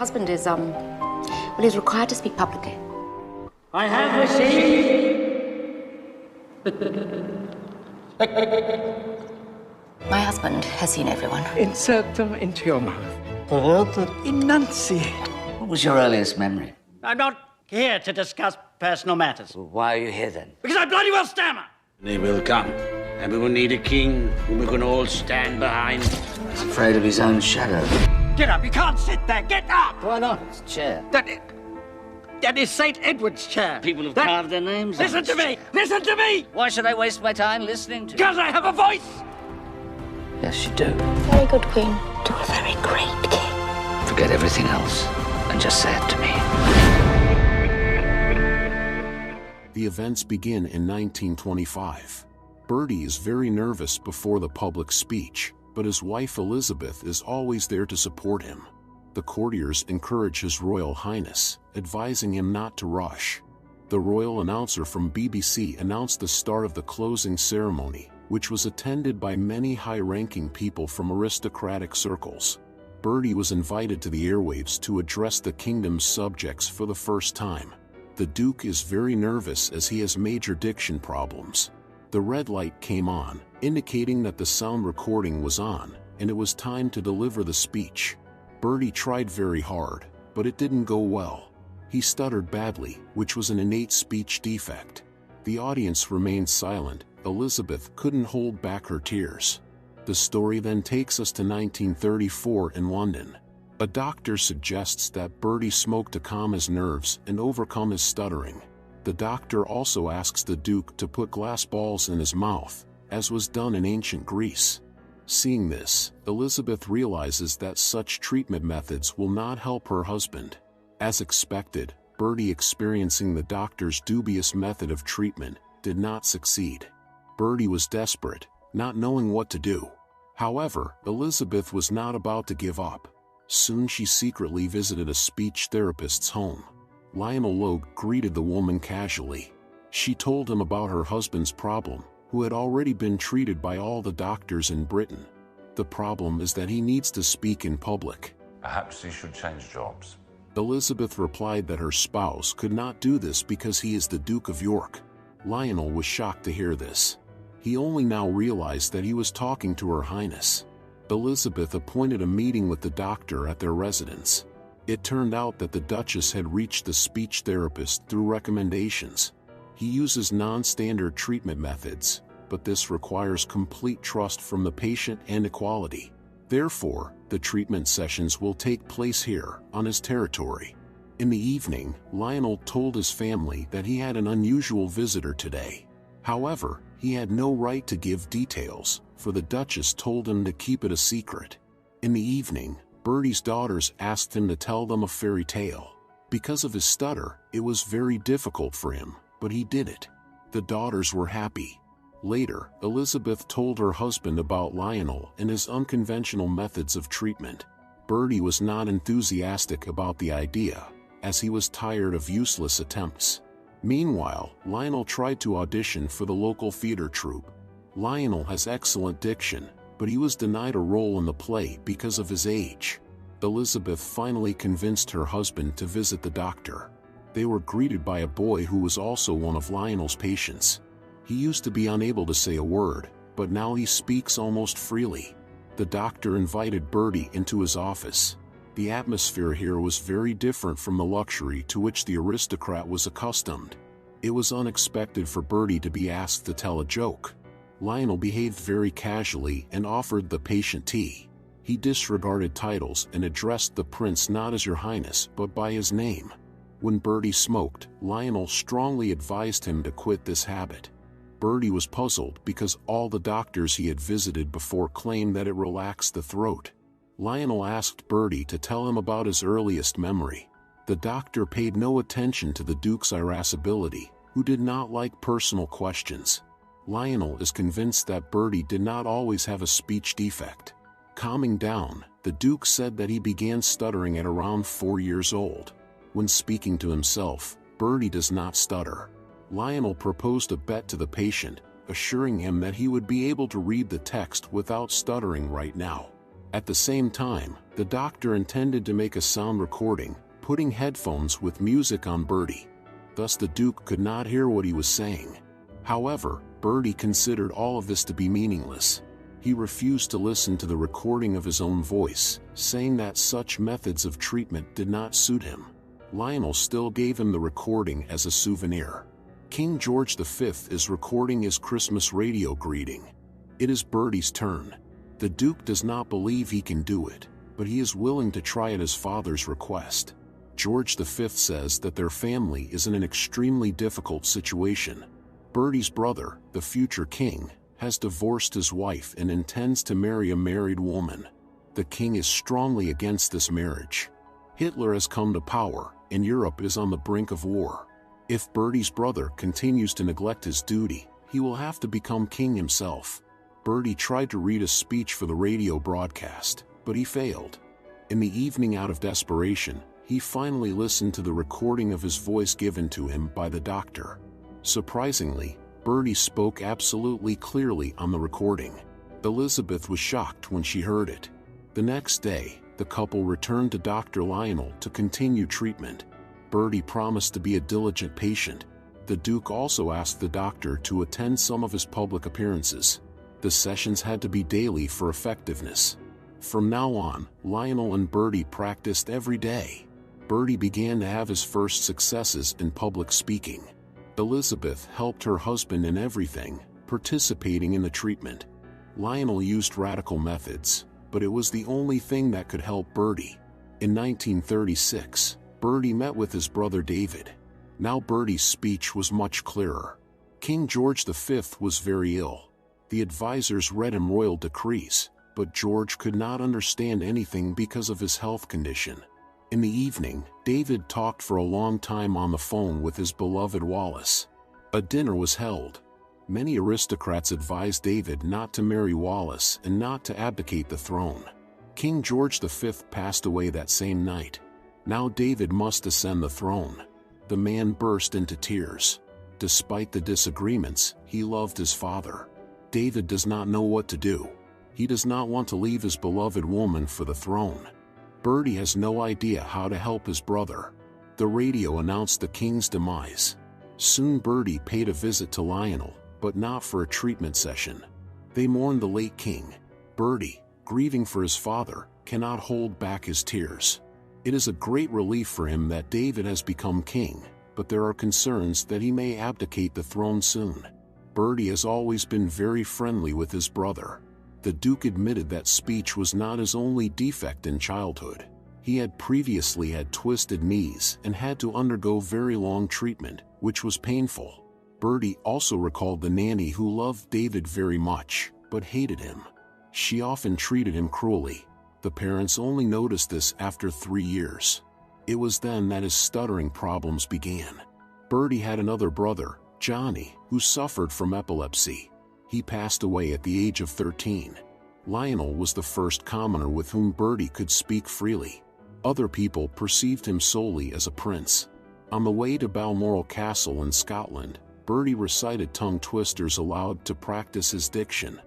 Husband is, well, he's required to speak publicly. I have received... My husband has seen everyone. Insert them into your mouth. Enunciate. What was your earliest memory? I'm not here to discuss personal matters. Well, why are you here then? Because I bloody well stammer! They will come, and we will need a king whom we can all stand behind. He's afraid of his own shadow. Get up, you can't sit there, get up! Why not? It's a chair. That is St. Edward's chair. People have carved their names on Listen it. to me! Listen to me! Why should I waste my time listening to you? Because I have a voice! Yes, you do. Very good queen to a very great king. Forget everything else and just say it to me. The events begin in 1925. Bertie is very nervous before the public speech, but his wife Elizabeth is always there to support him. The courtiers encourage His Royal Highness, advising him not to rush. The royal announcer from BBC announced the start of the closing ceremony, which was attended by many high-ranking people from aristocratic circles. Bertie was invited to the airwaves to address the kingdom's subjects for the first time. The Duke is very nervous as he has major diction problems. The red light came on, indicating that the sound recording was on, and it was time to deliver the speech. Bertie tried very hard, but it didn't go well. He stuttered badly, which was an innate speech defect. The audience remained silent. Elizabeth couldn't hold back her tears. The story then takes us to 1934 in London. A doctor suggests that Bertie smoke to calm his nerves and overcome his stuttering. The doctor also asks the Duke to put glass balls in his mouth, as was done in ancient Greece. Seeing this, Elizabeth realizes that such treatment methods will not help her husband. As expected, Bertie, experiencing the doctor's dubious method of treatment, did not succeed. Bertie was desperate, not knowing what to do. However, Elizabeth was not about to give up. Soon she secretly visited a speech therapist's home. Lionel Logue greeted the woman casually. She told him about her husband's problem, who had already been treated by all the doctors in Britain. The problem is that he needs to speak in public. Perhaps he should change jobs. Elizabeth replied that her spouse could not do this because he is the Duke of York. Lionel was shocked to hear this. He only now realized that he was talking to Her Highness. Elizabeth appointed a meeting with the doctor at their residence. It turned out that the Duchess had reached the speech therapist through recommendations. He uses non-standard treatment methods, but this requires complete trust from the patient and equality. Therefore, the treatment sessions will take place here, on his territory. In the evening, Lionel told his family that he had an unusual visitor today. However, he had no right to give details, for the Duchess told him to keep it a secret. In the evening, Bertie's daughters asked him to tell them a fairy tale. Because of his stutter, it was very difficult for him, but he did it. The daughters were happy. Later, Elizabeth told her husband about Lionel and his unconventional methods of treatment. Bertie was not enthusiastic about the idea, as he was tired of useless attempts. Meanwhile, Lionel tried to audition for the local theater troupe. Lionel has excellent diction, but he was denied a role in the play because of his age. Elizabeth finally convinced her husband to visit the doctor. They were greeted by a boy who was also one of Lionel's patients. He used to be unable to say a word, but now he speaks almost freely. The doctor invited Bertie into his office. The atmosphere here was very different from the luxury to which the aristocrat was accustomed. It was unexpected for Bertie to be asked to tell a joke. Lionel behaved very casually and offered the patient tea. He disregarded titles and addressed the prince not as Your Highness but by his name. When Bertie smoked, Lionel strongly advised him to quit this habit. Bertie was puzzled because all the doctors he had visited before claimed that it relaxed the throat. Lionel asked Bertie to tell him about his earliest memory. The doctor paid no attention to the Duke's irascibility, who did not like personal questions. Lionel is convinced that Bertie did not always have a speech defect. Calming down, the Duke said that he began stuttering at around 4 years old. When speaking to himself, Bertie does not stutter. Lionel proposed a bet to the patient, assuring him that he would be able to read the text without stuttering right now. At the same time, the doctor intended to make a sound recording, putting headphones with music on Bertie. Thus the Duke could not hear what he was saying. However, Bertie considered all of this to be meaningless. He refused to listen to the recording of his own voice, saying that such methods of treatment did not suit him. Lionel still gave him the recording as a souvenir. King George V is recording his Christmas radio greeting. It is Bertie's turn. The Duke does not believe he can do it, but he is willing to try at his father's request. George V says that their family is in an extremely difficult situation. Bertie's brother, the future king, has divorced his wife and intends to marry a married woman. The king is strongly against this marriage. Hitler has come to power, and Europe is on the brink of war. If Bertie's brother continues to neglect his duty, he will have to become king himself. Bertie tried to read a speech for the radio broadcast, but he failed. In the evening, out of desperation, he finally listened to the recording of his voice given to him by the doctor. Surprisingly, Bertie spoke absolutely clearly on the recording. Elizabeth was shocked when she heard it. The next day, the couple returned to Dr. Lionel to continue treatment. Bertie promised to be a diligent patient. The Duke also asked the doctor to attend some of his public appearances. The sessions had to be daily for effectiveness. From now on, Lionel and Bertie practiced every day. Bertie began to have his first successes in public speaking. Elizabeth helped her husband in everything, participating in the treatment. Lionel used radical methods, but it was the only thing that could help Bertie. In 1936, Bertie met with his brother David. Now Bertie's speech was much clearer. King George V was very ill. The advisors read him royal decrees, but George could not understand anything because of his health condition. In the evening, David talked for a long time on the phone with his beloved Wallace. A dinner was held. Many aristocrats advised David not to marry Wallace and not to abdicate the throne. King George V passed away that same night. Now David must ascend the throne. The man burst into tears. Despite the disagreements, he loved his father. David does not know what to do. He does not want to leave his beloved woman for the throne. Bertie has no idea how to help his brother. The radio announced the king's demise. Soon Bertie paid a visit to Lionel, but not for a treatment session. They mourned the late king. Bertie, grieving for his father, cannot hold back his tears. It is a great relief for him that David has become king, but there are concerns that he may abdicate the throne soon. Bertie has always been very friendly with his brother. The Duke admitted that speech was not his only defect in childhood. He had previously had twisted knees and had to undergo very long treatment, which was painful. Bertie also recalled the nanny who loved David very much, but hated him. She often treated him cruelly. The parents only noticed this after 3 years. It was then that his stuttering problems began. Bertie had another brother, Johnny, who suffered from epilepsy. He passed away at the age of 13. Lionel was the first commoner with whom Bertie could speak freely. Other people perceived him solely as a prince. On the way to Balmoral Castle in Scotland, Bertie recited tongue twisters aloud to practice his diction.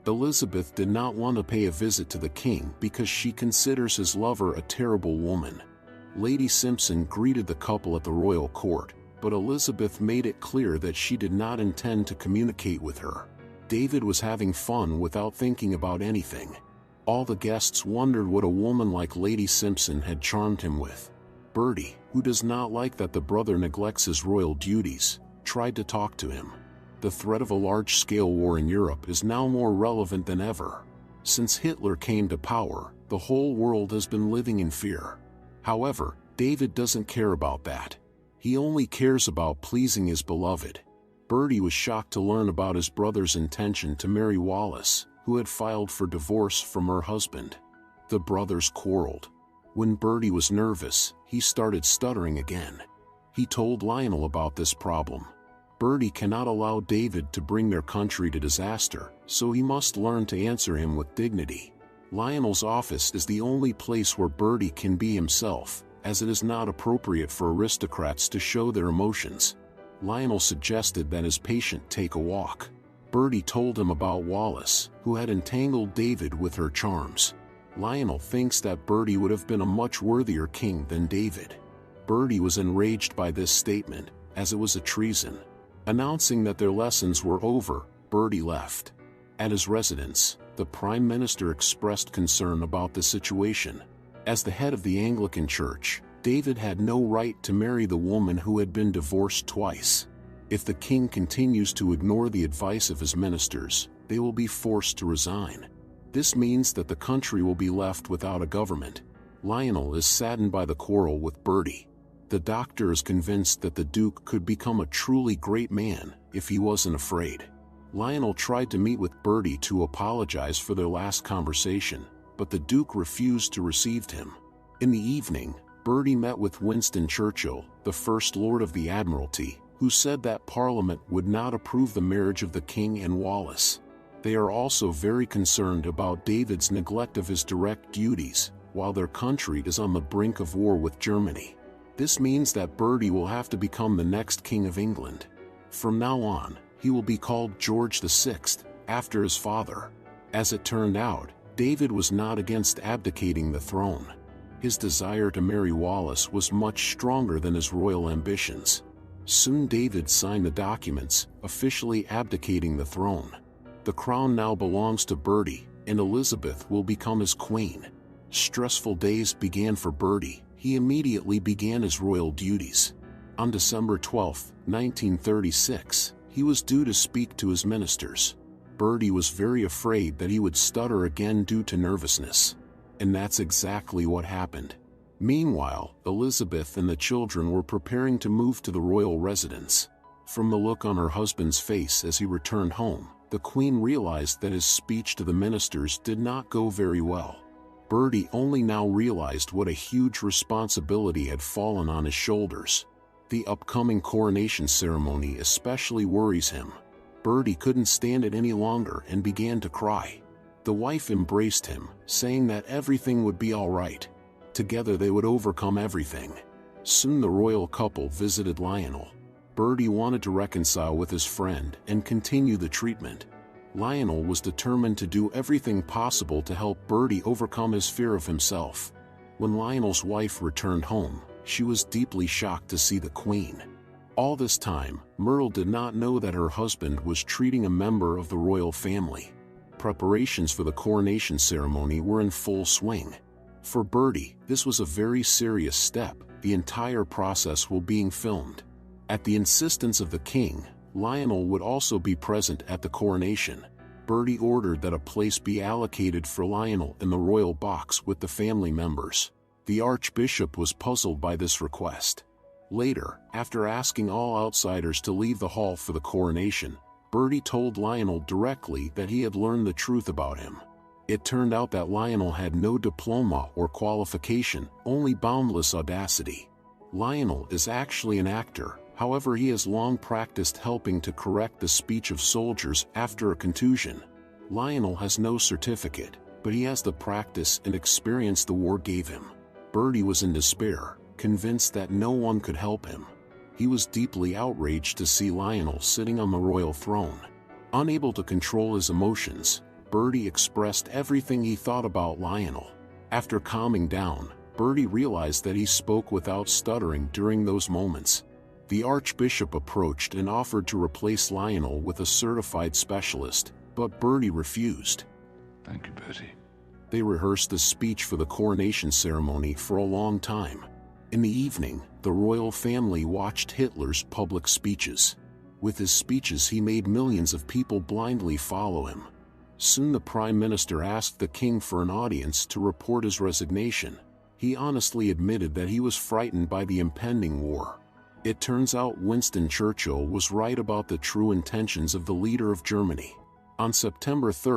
Elizabeth did not want to pay a visit to the king because she considers his lover a terrible woman. Lady Simpson greeted the couple at the royal court, but Elizabeth made it clear that she did not intend to communicate with her. David was having fun without thinking about anything. All the guests wondered what a woman like Lady Simpson had charmed him with. Bertie, who does not like that the brother neglects his royal duties, tried to talk to him. The threat of a large-scale war in Europe is now more relevant than ever. Since Hitler came to power, the whole world has been living in fear. However, David doesn't care about that. He only cares about pleasing his beloved. Bertie was shocked to learn about his brother's intention to marry Wallace, who had filed for divorce from her husband. The brothers quarreled. When Bertie was nervous, he started stuttering again. He told Lionel about this problem. Bertie cannot allow David to bring their country to disaster, so he must learn to answer him with dignity. Lionel's office is the only place where Bertie can be himself, as it is not appropriate for aristocrats to show their emotions. Lionel suggested that his patient take a walk. Bertie told him about Wallace, who had entangled David with her charms. Lionel thinks that Bertie would have been a much worthier king than David. Bertie was enraged by this statement, as it was a treason. Announcing that their lessons were over, Bertie left. At his residence, the Prime Minister expressed concern about the situation. As the head of the Anglican Church, David had no right to marry the woman who had been divorced twice. If the king continues to ignore the advice of his ministers, they will be forced to resign. This means that the country will be left without a government. Lionel is saddened by the quarrel with Bertie. The doctor is convinced that the Duke could become a truly great man if he wasn't afraid. Lionel tried to meet with Bertie to apologize for their last conversation, but the Duke refused to receive him. In the evening, Bertie met with Winston Churchill, the First Lord of the Admiralty, who said that Parliament would not approve the marriage of the King and Wallis. They are also very concerned about David's neglect of his direct duties, while their country is on the brink of war with Germany. This means that Bertie will have to become the next King of England. From now on, he will be called George VI, after his father. As it turned out, David was not against abdicating the throne. His desire to marry Wallis was much stronger than his royal ambitions. Soon David signed the documents, officially abdicating the throne. The crown now belongs to Bertie, and Elizabeth will become his queen. Stressful days began for Bertie. He immediately began his royal duties. On December 12, 1936, he was due to speak to his ministers. Bertie was very afraid that he would stutter again due to nervousness. And that's exactly what happened. Meanwhile, Elizabeth and the children were preparing to move to the royal residence. From the look on her husband's face as he returned home, the Queen realized that his speech to the ministers did not go very well. Bertie only now realized what a huge responsibility had fallen on his shoulders. The upcoming coronation ceremony especially worries him. Bertie couldn't stand it any longer and began to cry. The wife embraced him, saying that everything would be all right. Together they would overcome everything. Soon the royal couple visited Lionel. Bertie wanted to reconcile with his friend and continue the treatment. Lionel was determined to do everything possible to help Bertie overcome his fear of himself. When Lionel's wife returned home, she was deeply shocked to see the Queen. All this time, Myrtle did not know that her husband was treating a member of the royal family. Preparations for the coronation ceremony were in full swing. For Bertie, this was a very serious step. The entire process was being filmed. At the insistence of the king, Lionel would also be present at the coronation. Bertie ordered that a place be allocated for Lionel in the royal box with the family members. The archbishop was puzzled by this request. Later, after asking all outsiders to leave the hall for the coronation, Bertie told Lionel directly that he had learned the truth about him. It turned out that Lionel had no diploma or qualification, only boundless audacity. Lionel is actually an actor, however he has long practiced helping to correct the speech of soldiers after a contusion. Lionel has no certificate, but he has the practice and experience the war gave him. Bertie was in despair, convinced that no one could help him. He was deeply outraged to see Lionel sitting on the royal throne. Unable to control his emotions, Bertie expressed everything he thought about Lionel. After calming down, Bertie realized that he spoke without stuttering during those moments. The archbishop approached and offered to replace Lionel with a certified specialist, but Bertie refused. Thank you, Bertie. They rehearsed the speech for the coronation ceremony for a long time. In the evening, the royal family watched Hitler's public speeches. With his speeches he made millions of people blindly follow him. Soon the Prime Minister asked the king for an audience to report his resignation. He honestly admitted that he was frightened by the impending war. It turns out Winston Churchill was right about the true intentions of the leader of Germany. On September 3,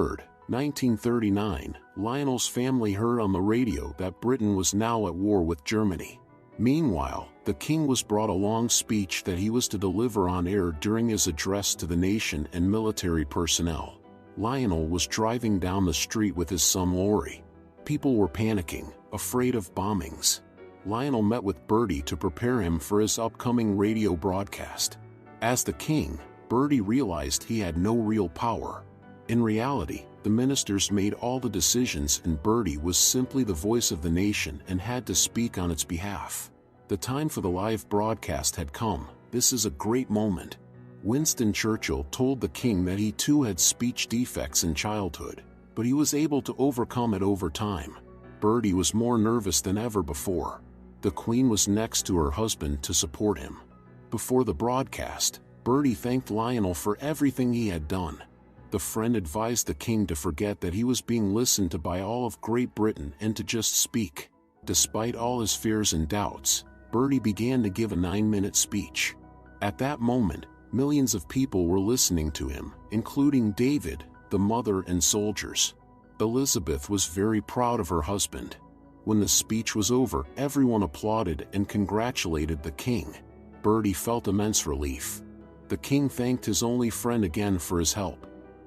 1939, Lionel's family heard on the radio that Britain was now at war with Germany. Meanwhile, the king was brought a long speech that he was to deliver on air during his address to the nation and military personnel. Lionel was driving down the street with his son Laurie. People were panicking, afraid of bombings. Lionel met with Bertie to prepare him for his upcoming radio broadcast. As the king, Bertie realized he had no real power. In reality, The ministers made all the decisions and Bertie was simply the voice of the nation and had to speak on its behalf. The time for the live broadcast had come. This is a great moment. Winston Churchill told the king that he too had speech defects in childhood, but he was able to overcome it over time. Bertie was more nervous than ever before. The Queen was next to her husband to support him. Before the broadcast, Bertie thanked Lionel for everything he had done. The friend advised the king to forget that he was being listened to by all of Great Britain and to just speak. Despite all his fears and doubts, Bertie began to give a 9-minute speech. At that moment, millions of people were listening to him, including David, the mother and soldiers. Elizabeth was very proud of her husband. When the speech was over, everyone applauded and congratulated the king. Bertie felt immense relief. The king thanked his only friend again for his help.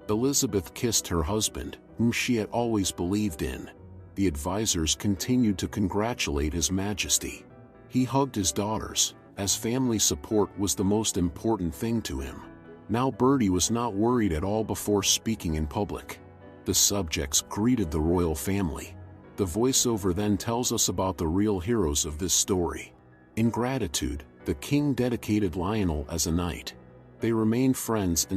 Elizabeth kissed her husband, whom she had always believed in. The advisors continued to congratulate His Majesty. He hugged his daughters, as family support was the most important thing to him. Now Bertie was not worried at all before speaking in public. The subjects greeted the royal family. The voiceover then tells us about the real heroes of this story. In gratitude, the king dedicated Lionel as a knight. They remained friends